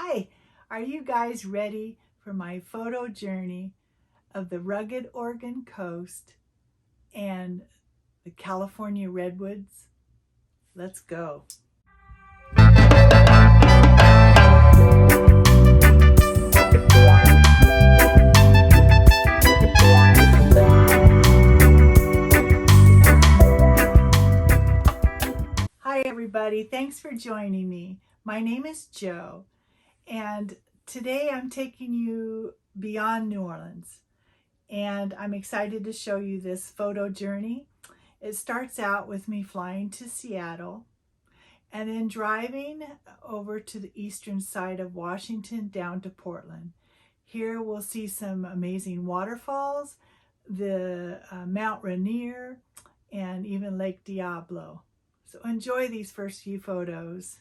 Hi, are you guys ready for my photo journey of the rugged Oregon coast and the California Redwoods? Let's go. Hi everybody, thanks for joining me. My name is Jo, and today I'm taking you beyond New Orleans, and I'm excited to show you this photo journey. It starts out with me flying to Seattle and then driving over to the eastern side of Washington down to Portland. Here we'll see some amazing waterfalls, the Mount Rainier, and even Lake Diablo. So enjoy these first few photos.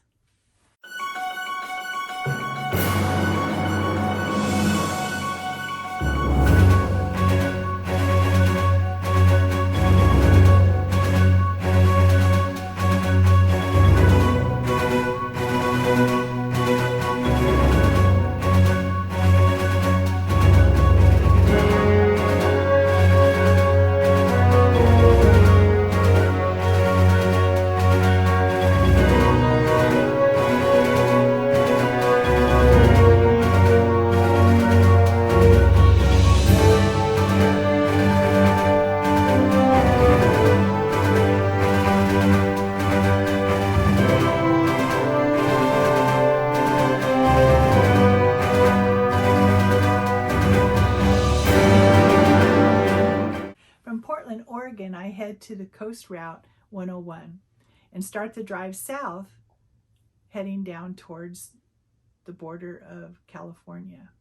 From Portland, Oregon, I head to the Coast Route 101 and start the drive south, heading down towards the border of California.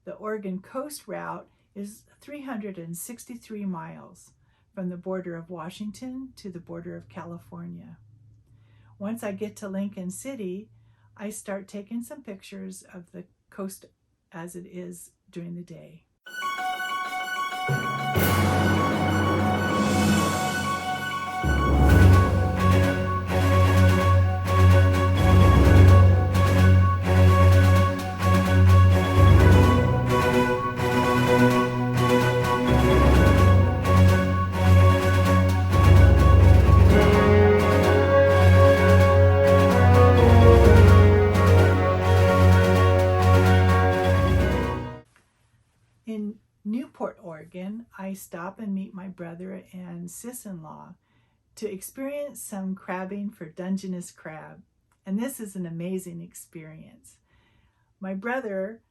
The Oregon Coast Route is 363 miles from the border of Washington to the border of California. Once I get to Lincoln City, I start taking some pictures of the coast as it is during the day. In Newport, Oregon, I stop and meet my brother and sis-in-law to experience some crabbing for Dungeness crab. And this is an amazing experience. My brother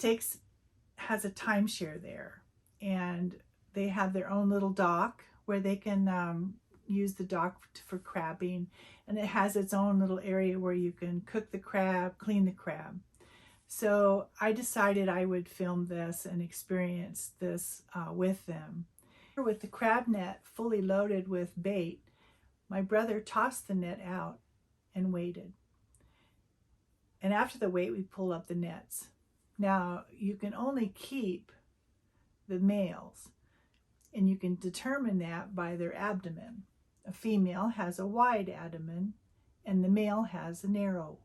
has a timeshare there, and they have their own little dock where they can use the dock for crabbing, and it has its own little area where you can cook the crab, clean the crab. So I decided I would film this and experience this with them. With the crab net fully loaded with bait, my brother tossed the net out and waited. And after the wait, we pull up the nets. Now, you can only keep the males, and you can determine that by their abdomen. A female has a wide abdomen, and the male has a narrow.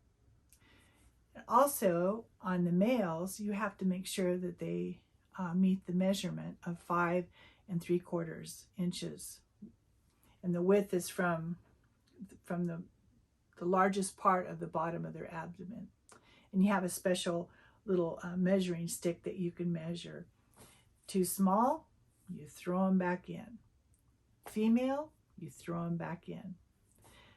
Also, on the males, you have to make sure that they meet the measurement of 5 3/4 inches. And the width is from the largest part of the bottom of their abdomen. And you have a special little measuring stick that you can measure. Too small, you throw them back in. Female, you throw them back in.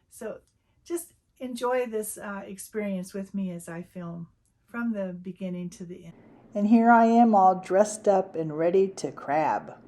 So just enjoy this experience with me as I film from the beginning to the end. And here I am all dressed up and ready to crab.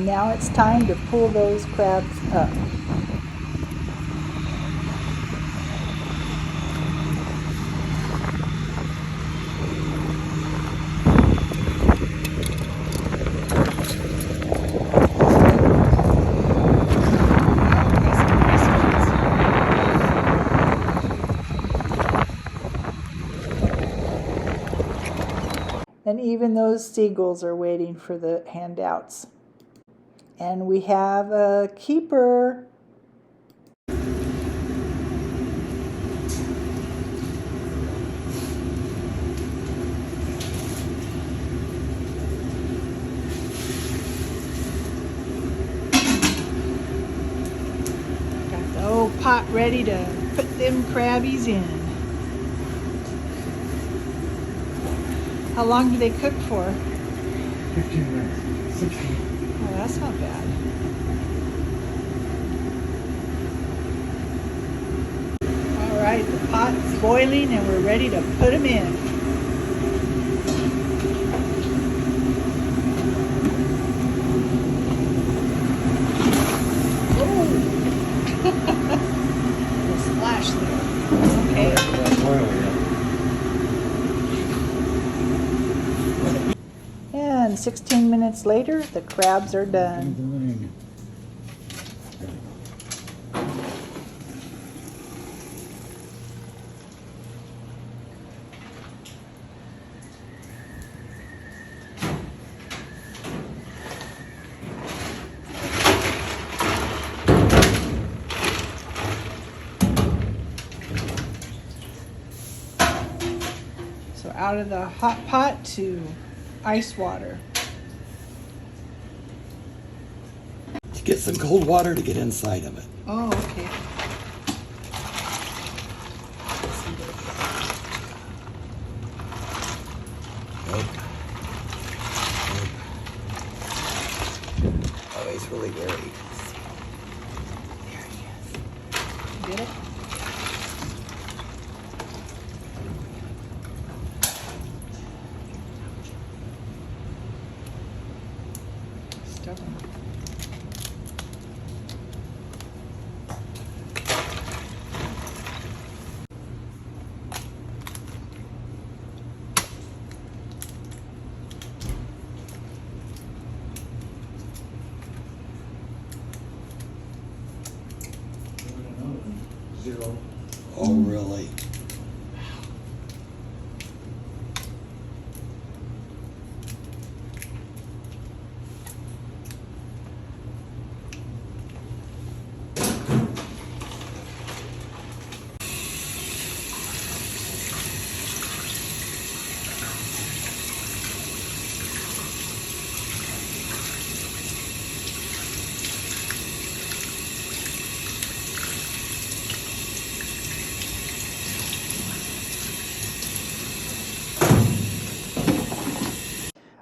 now it's time to pull those crabs up. And even those seagulls are waiting for the handouts. And we have a keeper. Got the old pot ready to put them crabbies in. How long do they cook for? 15 minutes. 16. Oh, that's not bad. All right, the pot's boiling and we're ready to put them in. A splash there. Okay. And 16 minutes later, the crabs are done. So out of the hot pot to ice water. To get some cold water to get inside of it. Oh, okay. Oh, he's really wary. There he is. Get it? Stubborn. Zero. Oh, really?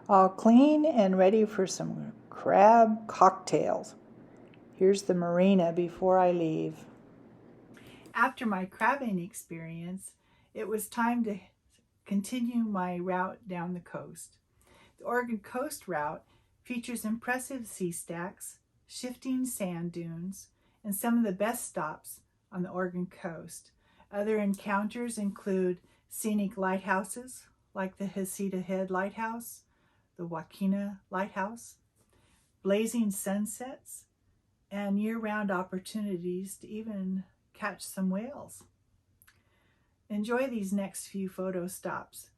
All clean and ready for some crab cocktails. Here's the marina before I leave. After my crabbing experience, it was time to continue my route down the coast. The Oregon Coast route features impressive sea stacks, shifting sand dunes, and some of the best stops on the Oregon coast. Other encounters include scenic lighthouses like the Heceta Head Lighthouse, the Wakena Lighthouse, blazing sunsets, and year-round opportunities to even catch some whales. Enjoy these next few photo stops.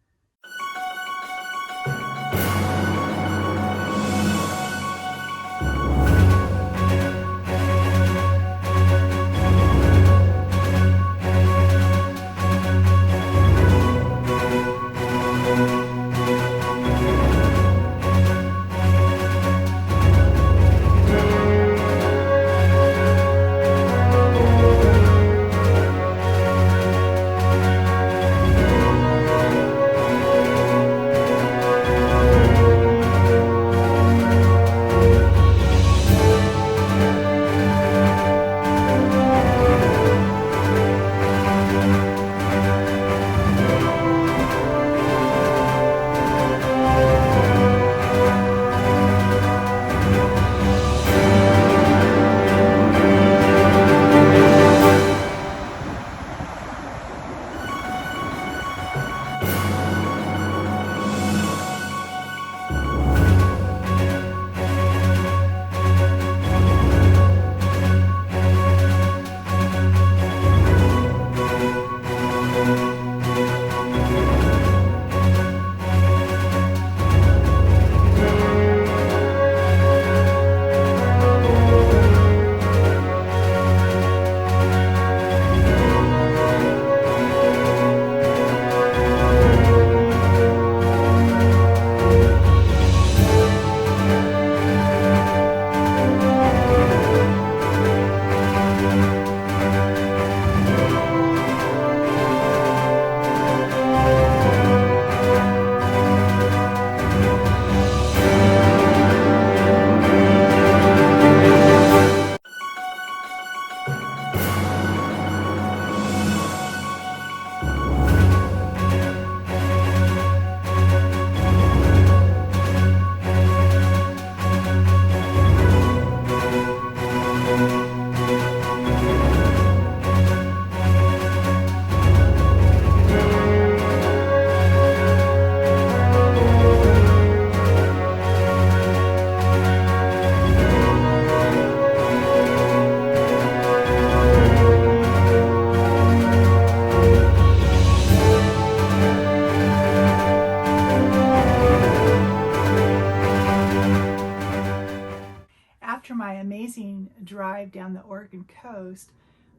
the Oregon coast,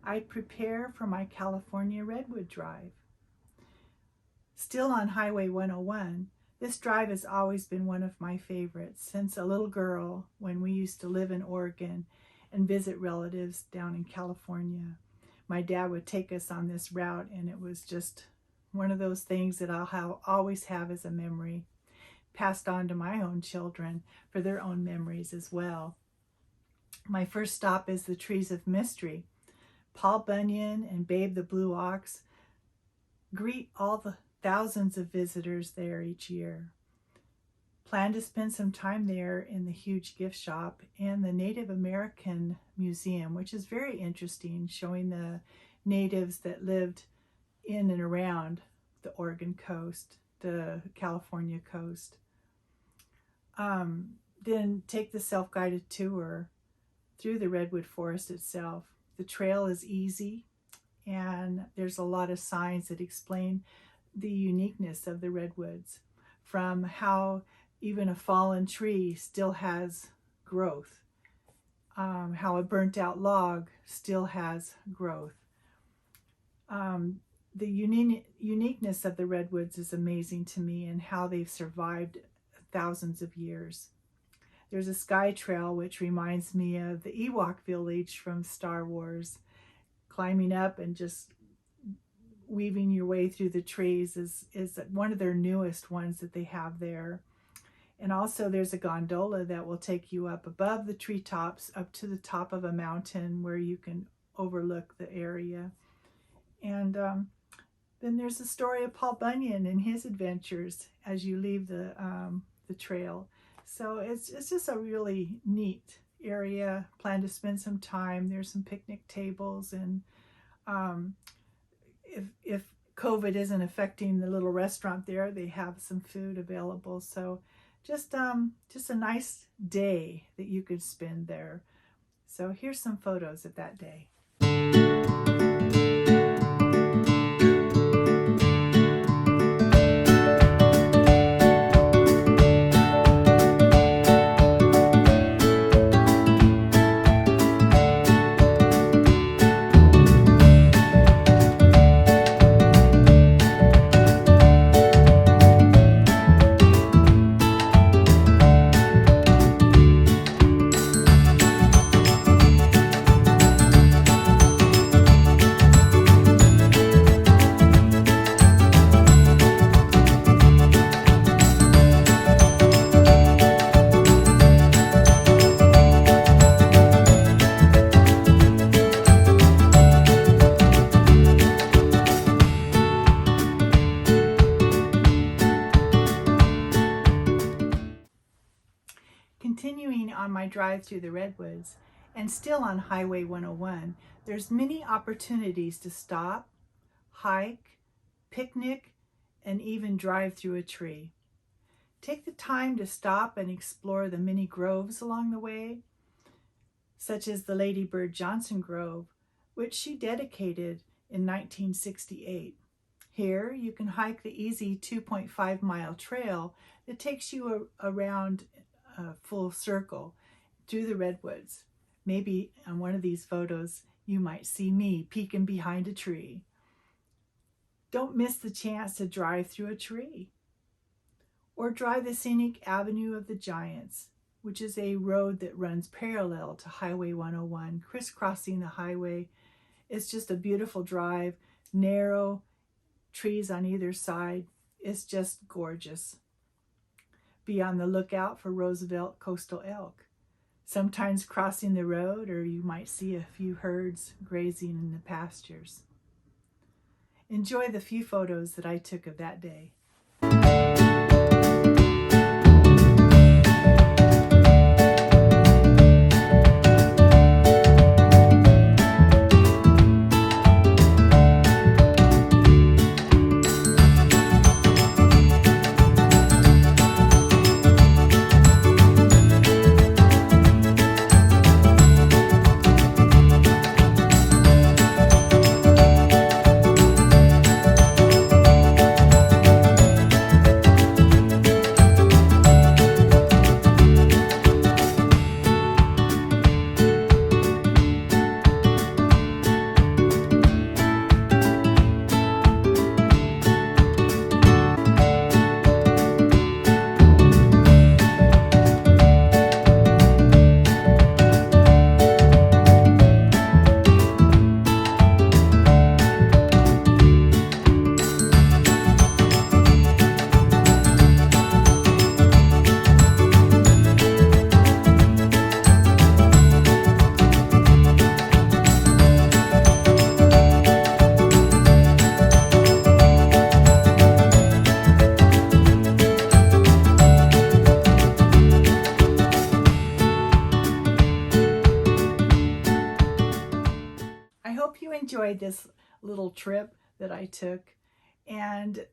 I'd prepare for my California Redwood drive. Still on Highway 101, this drive has always been one of my favorites since a little girl when we used to live in Oregon and visit relatives down in California. My dad would take us on this route, and it was just one of those things that always have as a memory, passed on to my own children for their own memories as well. My first stop is the Trees of Mystery. Paul Bunyan and Babe the Blue Ox greet all the thousands of visitors there each year. Plan to spend some time there in the huge gift shop and the Native American Museum, which is very interesting, showing the natives that lived in and around the Oregon coast, the California coast. Then take the self-guided tour through the Redwood Forest itself. The trail is easy, and there's a lot of signs that explain the uniqueness of the redwoods, from how even a fallen tree still has growth, how a burnt out log still has growth. The uniqueness of the redwoods is amazing to me, and how they've survived thousands of years. There's a sky trail which reminds me of the Ewok village from Star Wars. Climbing up and just weaving your way through the trees is one of their newest ones that they have there. And also there's a gondola that will take you up above the treetops, up to the top of a mountain where you can overlook the area. And then there's the story of Paul Bunyan and his adventures as you leave the trail. So it's just a really neat area. Plan to spend some time. There's some picnic tables, and if COVID isn't affecting the little restaurant there, they have some food available. So just a nice day that you could spend there. So here's some photos of that day. Continuing on my drive through the Redwoods, and still on Highway 101, there's many opportunities to stop, hike, picnic, and even drive through a tree. Take the time to stop and explore the many groves along the way, such as the Lady Bird Johnson Grove, which she dedicated in 1968. Here you can hike the easy 2.5-mile trail that takes you around a full circle through the redwoods. Maybe on one of these photos you might see me peeking behind a tree. Don't miss the chance to drive through a tree. Or drive the scenic Avenue of the Giants, which is a road that runs parallel to Highway 101, crisscrossing the highway. It's just a beautiful drive, narrow, trees on either side. It's just gorgeous. Be on the lookout for Roosevelt coastal elk, sometimes crossing the road, or you might see a few herds grazing in the pastures. Enjoy the few photos that I took of that day. I hope you enjoyed this little trip that I took, and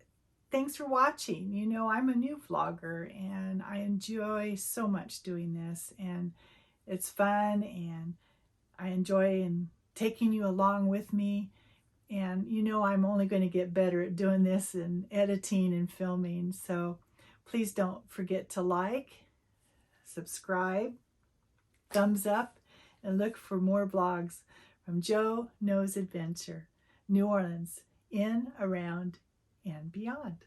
thanks for watching. You know, I'm a new vlogger and I enjoy so much doing this, and it's fun, and I enjoy taking you along with me. And you know, I'm only going to get better at doing this and editing and filming. So please don't forget to like, subscribe, thumbs up, and look for more vlogs from Jo Knows Adventure, New Orleans, in, around, and beyond.